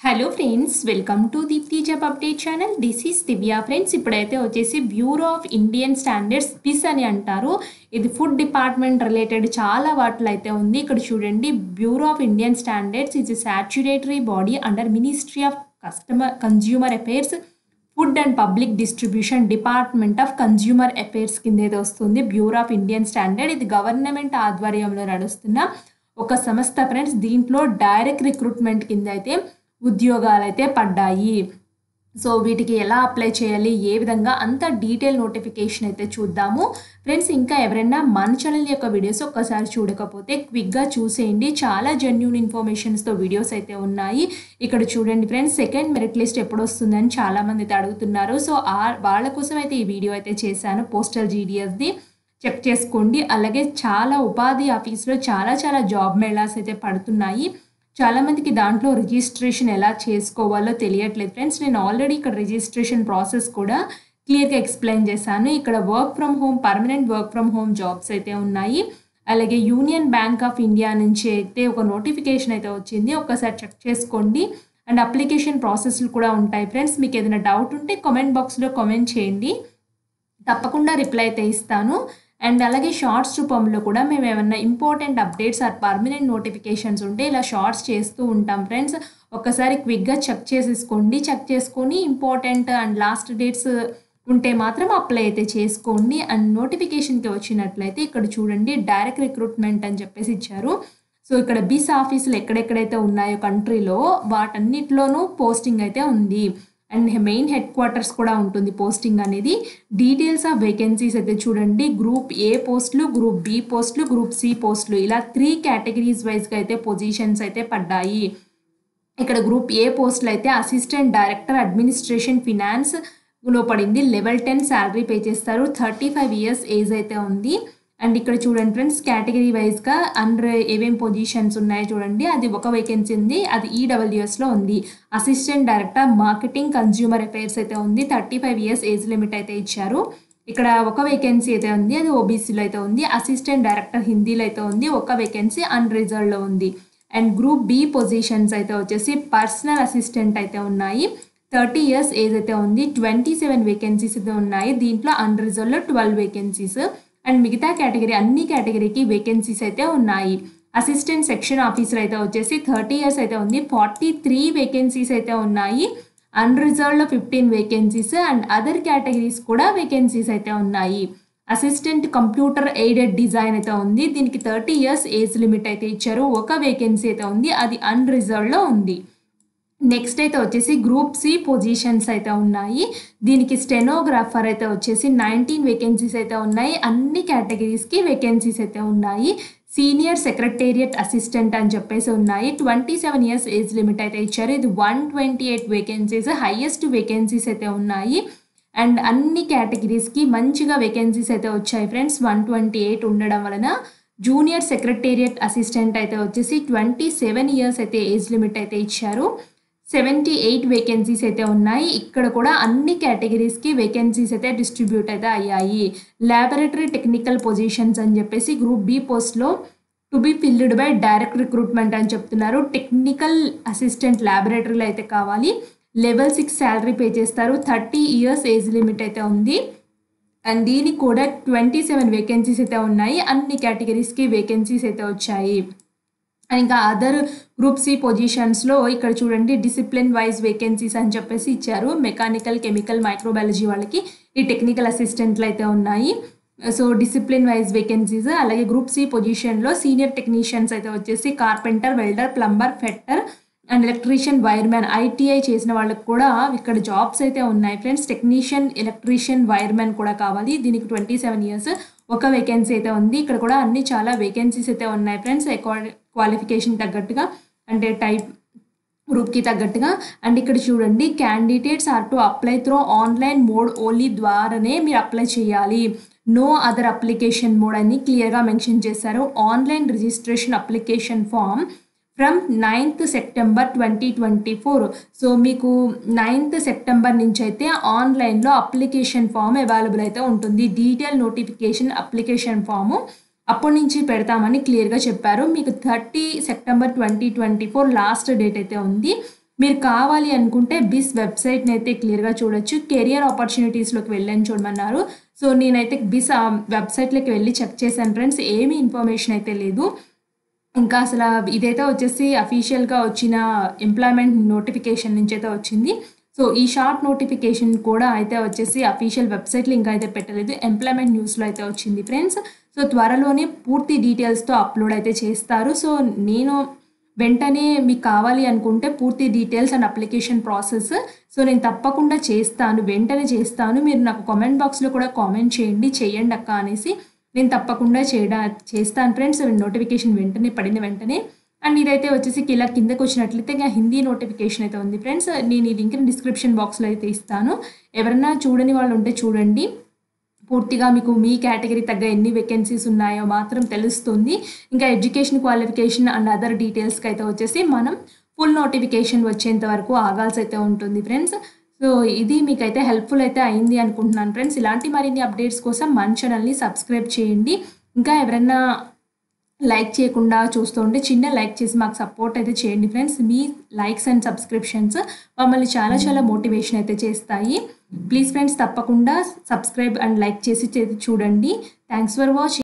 Hello friends, welcome to Deepti job update channel. This is Divya. Friends, ఇప్పుడైతే వచ్చేసి bureau of Indian standards BIS అని అంటారు. ఇది ఫుడ్ డిపార్ట్మెంట్ రిలేటెడ్ చాలా వాటిలో అయితే ఉంది. ఇక్కడ చూడండి, bureau of Indian standards is a statutory body under ministry of consumer affairs, food and public distribution, department of consumer affairs కింద అయితే వస్తుంది బ్యూరో ఆఫ్ ఇండియన్ స్టాండర్డ్. ఇది గవర్నమెంట్ ఆధ్వర్యంలో నడుస్తున్న ఒక సంస్థ ఫ్రెండ్స్. దీంట్లో డైరెక్ట్ రిక్రూట్మెంట్ కింద అయితే ఉద్యోగాలు అయితే పడ్డాయి. సో వీటికి ఎలా అప్లై చేయాలి, ఏ విధంగా అంత డీటెయిల్ నోటిఫికేషన్ అయితే చూద్దాము ఫ్రెండ్స్. ఇంకా ఎవరైనా మన ఛానల్ యొక్క వీడియోస్ ఒక్కసారి చూడకపోతే క్విక్గా చూసేయండి. చాలా జెన్యూన్ ఇన్ఫర్మేషన్స్తో వీడియోస్ అయితే ఉన్నాయి. ఇక్కడ చూడండి ఫ్రెండ్స్, సెకండ్ మెరిట్ లిస్ట్ ఎప్పుడు వస్తుందని చాలామంది అయితే అడుగుతున్నారు. సో వాళ్ళ కోసం అయితే ఈ వీడియో అయితే చేశాను. పోస్టల్ జీడిఎస్ది చెక్ చేసుకోండి. అలాగే చాలా ఉపాధి ఆఫీస్లో చాలా జాబ్ మేళాస్ అయితే పడుతున్నాయి. చాలామందికి దాంట్లో రిజిస్ట్రేషన్ ఎలా చేసుకోవాలో తెలియట్లేదు ఫ్రెండ్స్. నేను ఆల్రెడీ ఇక్కడ రిజిస్ట్రేషన్ ప్రాసెస్ కూడా క్లియర్గా ఎక్స్ప్లెయిన్ చేశాను. ఇక్కడ work from home, permanent work from home jobs అయితే ఉన్నాయి. అలాగే యూనియన్ బ్యాంక్ ఆఫ్ ఇండియా నుంచి అయితే ఒక నోటిఫికేషన్ అయితే వచ్చింది. ఒక్కసారి చెక్ చేసుకోండి. అండ్ అప్లికేషన్ ప్రాసెస్లు కూడా ఉంటాయి ఫ్రెండ్స్. మీకు ఏదైనా డౌట్ ఉంటే కామెంట్ బాక్స్లో కామెంట్ చేయండి, తప్పకుండా రిప్లై అయితే ఇస్తాను. అండ్ అలాగే షార్ట్స్ రూపంలో కూడా మేము ఏమైనా important updates or permanent notifications ఉంటే ఇలా షార్ట్స్ చేస్తూ ఉంటాం ఫ్రెండ్స్. ఒక్కసారి క్విక్గా చెక్ చేసేసుకోండి. చెక్ చేసుకొని ఇంపార్టెంట్ అండ్ లాస్ట్ డేట్స్ ఉంటే మాత్రం అప్లై అయితే చేసుకోండి. అండ్ నోటిఫికేషన్కి వచ్చినట్లయితే ఇక్కడ చూడండి, డైరెక్ట్ రిక్రూట్మెంట్ అని చెప్పేసి ఇచ్చారు. సో ఇక్కడ బిస్ ఆఫీసులు ఎక్కడెక్కడైతే ఉన్నాయో కంట్రీలో వాటన్నిటిలోనూ పోస్టింగ్ అయితే ఉంది. అండ్ మెయిన్ హెడ్ క్వార్టర్స్ కూడా ఉంటుంది పోస్టింగ్ అనేది. డీటెయిల్స్ ఆఫ్ వేకెన్సీస్ అయితే చూడండి, గ్రూప్ ఏ పోస్టులు, గ్రూప్ బి పోస్టులు, గ్రూప్ సి పోస్టులు, ఇలా 3 కేటగిరీస్ వైజ్గా అయితే పొజిషన్స్ అయితే పడ్డాయి. ఇక్కడ గ్రూప్ ఏ పోస్టులు అయితే అసిస్టెంట్ డైరెక్టర్ అడ్మినిస్ట్రేషన్ ఫినాన్స్లో పడింది. లెవెల్ 10 శాలరీ పే చేస్తారు. 35 ఇయర్స్ ఏజ్ అయితే ఉంది. అండ్ ఇక్కడ చూడండి ఫ్రెండ్స్, కేటగిరీ వైజ్గా అండర్ ఏమేం పొజిషన్స్ ఉన్నాయో చూడండి. అది ఒక వేకెన్సీ ఉంది, అది ఈడబ్ల్యూఎస్లో ఉంది. Assistant director marketing consumer affairs అయితే ఉంది. 35 ఇయర్స్ ఏజ్ లిమిట్ అయితే ఇచ్చారు. ఇక్కడ ఒక వేకెన్సీ అయితే ఉంది, అది ఓబీసీలో అయితే ఉంది. అసిస్టెంట్ డైరెక్టర్ హిందీలో అయితే ఉంది, ఒక వేకెన్సీ అన్రిజర్వ్డ్లో ఉంది. అండ్ గ్రూప్ బి పొజిషన్స్ అయితే వచ్చేసి పర్సనల్ అసిస్టెంట్ అయితే ఉన్నాయి. 30 ఇయర్స్ ఏజ్ అయితే ఉంది. 27 వేకెన్సీస్ అయితే ఉన్నాయి. దీంట్లో అన్రిజర్వ్డ్లో 12 వేకెన్సీస్. అండ్ మిగతా కేటగిరీ అన్ని కేటగిరీకి వేకెన్సీస్ అయితే ఉన్నాయి. అసిస్టెంట్ సెక్షన్ ఆఫీసర్ అయితే వచ్చేసి 30 ఇయర్స్ అయితే ఉంది. 43 వేకెన్సీస్ అయితే ఉన్నాయి. అన్రిజర్వ్డ్లో 15 వేకెన్సీస్. అండ్ అదర్ కేటగిరీస్ కూడా వేకెన్సీస్ అయితే ఉన్నాయి. అసిస్టెంట్ కంప్యూటర్ ఎయిడెడ్ డిజైన్ అయితే ఉంది. దీనికి 30 ఇయర్స్ ఏజ్ లిమిట్ అయితే ఇచ్చారు. ఒక వేకెన్సీ అయితే ఉంది, అది అన్రిజర్వ్డ్లో ఉంది. నెక్స్ట్ అయితే వచ్చేసి గ్రూప్ సి పొజిషన్స్ అయితే ఉన్నాయి. దీనికి స్టెనోగ్రాఫర్ అయితే వచ్చేసి 19 వేకెన్సీస్ అయితే ఉన్నాయి. అన్ని కేటగిరీస్కి వేకెన్సీస్ అయితే ఉన్నాయి. సీనియర్ సెక్రటేరియట్ అసిస్టెంట్ అని చెప్పేసి ఉన్నాయి. 27 ఇయర్స్ ఏజ్ లిమిట్ అయితే ఇచ్చారు. ఇది 128 వేకెన్సీస్, హైయెస్ట్ వేకెన్సీస్ అయితే ఉన్నాయి. అండ్ అన్ని కేటగిరీస్కి మంచిగా వేకెన్సీస్ అయితే వచ్చాయి ఫ్రెండ్స్. 128 ఉండడం వలన జూనియర్ సెక్రటేరియట్ అసిస్టెంట్ అయితే వచ్చేసి 27 ఇయర్స్ అయితే ఏజ్ లిమిట్ అయితే ఇచ్చారు. 78 వేకెన్సీస్ అయితే ఉన్నాయి. ఇక్కడ కూడా అన్ని కేటగిరీస్కి వేకెన్సీస్ అయితే డిస్ట్రిబ్యూట్ అయితే అయ్యాయి. ల్యాబొరేటరీ టెక్నికల్ పొజిషన్స్ అని చెప్పేసి గ్రూప్ బి పోస్ట్లో to be filled by direct recruitment అని చెప్తున్నారు. టెక్నికల్ అసిస్టెంట్ ల్యాబొరేటరీలో అయితే కావాలి. లెవెల్ 6 శాలరీ పే చేస్తారు. 30 ఇయర్స్ ఏజ్ లిమిట్ అయితే ఉంది. అండ్ దీనికి కూడా 27 వేకెన్సీస్ అయితే ఉన్నాయి. అన్ని కేటగిరీస్కి వేకెన్సీస్ అయితే వచ్చాయి. ఇంకా అదర్ గ్రూప్ సి పొజిషన్స్లో ఇక్కడ చూడండి, డిసిప్లిన్ వైజ్ వేకెన్సీస్ అని చెప్పేసి ఇచ్చారు. మెకానికల్, కెమికల్, మైక్రోబయాలజీ వాళ్ళకి ఈ టెక్నికల్ అసిస్టెంట్లు అయితే ఉన్నాయి. So discipline wise vacancies. అలాగే గ్రూప్ సి పొజిషన్లో సీనియర్ టెక్నీషియన్స్ అయితే వచ్చేసి carpenter, welder, plumber, fitter and electrician, wireman, ITI చేసిన వాళ్ళకి కూడా ఇక్కడ జాబ్స్ అయితే ఉన్నాయి ఫ్రెండ్స్. టెక్నీషియన్, ఎలక్ట్రీషియన్, వైర్మ్యాన్ కూడా కావాలి. దీనికి 27 ఇయర్స్, ఒక వేకెన్సీ అయితే ఉంది. ఇక్కడ కూడా అన్ని చాలా వేకెన్సీస్ అయితే ఉన్నాయి ఫ్రెండ్స్, క్వాలిఫికేషన్ తగ్గట్టుగా, అంటే టైప్ గ్రూప్కి తగ్గట్టుగా. అండ్ ఇక్కడ చూడండి, candidates are to apply through online mode only ద్వారానే మీరు అప్లై చేయాలి. నో అదర్ అప్లికేషన్ మోడ్ అని క్లియర్గా మెన్షన్ చేశారు. Online registration application form from 9th September 2024. So మీకు 9th సెప్టెంబర్ నుంచి అయితే ఆన్లైన్లో అప్లికేషన్ ఫామ్ అవైలబుల్ అయితే ఉంటుంది. డీటెయిల్ నోటిఫికేషన్ అప్లికేషన్ ఫాము అప్పటి నుంచి పెడతామని క్లియర్గా చెప్పారు. మీకు 30 సెప్టెంబర్ 2024 లాస్ట్ డేట్ అయితే ఉంది. మీరు కావాలి అనుకుంటే బిస్ వెబ్సైట్ని అయితే క్లియర్గా చూడొచ్చు. కెరియర్ ఆపర్చునిటీస్లోకి వెళ్ళని చూడమన్నారు. సో నేనైతే బిస్ వెబ్సైట్లోకి వెళ్ళి చెక్ చేశాను ఫ్రెండ్స్, ఏమీ ఇన్ఫర్మేషన్ అయితే లేదు. ఇంకా అసలు ఇదైతే వచ్చేసి అఫీషియల్గా వచ్చిన ఎంప్లాయ్మెంట్ నోటిఫికేషన్ నుంచి అయితే వచ్చింది. సో ఈ షార్ట్ నోటిఫికేషన్ కూడా అయితే వచ్చేసి అఫీషియల్ వెబ్సైట్లో ఇంకా అయితే పెట్టలేదు, ఎంప్లాయ్మెంట్ న్యూస్లో అయితే వచ్చింది ఫ్రెండ్స్. సో త్వరలోనే పూర్తి డీటెయిల్స్తో అప్లోడ్ అయితే చేస్తారు. సో నేను వెంటనే మీకు కావాలి అనుకుంటే పూర్తి details and application process so నేను తప్పకుండా చేస్తాను, వెంటనే చేస్తాను. మీరు నాకు కామెంట్ బాక్స్లో కూడా కామెంట్ చేయండి అక్క అనేసి. నేను తప్పకుండా చేస్తాను ఫ్రెండ్స్, నోటిఫికేషన్ వెంటనే పడిన వెంటనే. అండ్ ఇదైతే వచ్చేసి ఇలా కిందకు వచ్చినట్లయితే ఇంకా హిందీ నోటిఫికేషన్ అయితే ఉంది ఫ్రెండ్స్. నేను ఈ లింక్ని డిస్క్రిప్షన్ బాక్స్లో అయితే ఇస్తాను. ఎవరైనా చూడని వాళ్ళు ఉంటే చూడండి. పూర్తిగా మీకు మీ కేటగిరీ తగ్గ ఎన్ని వేకెన్సీస్ ఉన్నాయో మాత్రం తెలుస్తుంది. ఇంకా ఎడ్యుకేషన్ క్వాలిఫికేషన్ అండ్ అదర్ డీటెయిల్స్కి అయితే వచ్చేసి మనం ఫుల్ నోటిఫికేషన్ వచ్చేంత వరకు ఆగాల్సి అయితే ఉంటుంది ఫ్రెండ్స్. సో ఇది మీకైతే హెల్ప్ఫుల్ అయితే అయింది అనుకుంటున్నాను ఫ్రెండ్స్. ఇలాంటి మరిన్ని అప్డేట్స్ కోసం మన ఛానల్ని సబ్స్క్రైబ్ చేయండి. ఇంకా ఎవరైనా లైక్ చేయకుండా చూస్తూ ఉంటే చిన్న లైక్ చేసి మాకు సపోర్ట్ అయితే చేయండి friends. Me likes and subscriptions మమ్మల్ని చాలా మోటివేషన్ అయితే చేస్తాయి. ప్లీజ్ ఫ్రెండ్స్ తప్పకుండా సబ్స్క్రైబ్ అండ్ లైక్ చేసి చూడండి. Thanks for watching.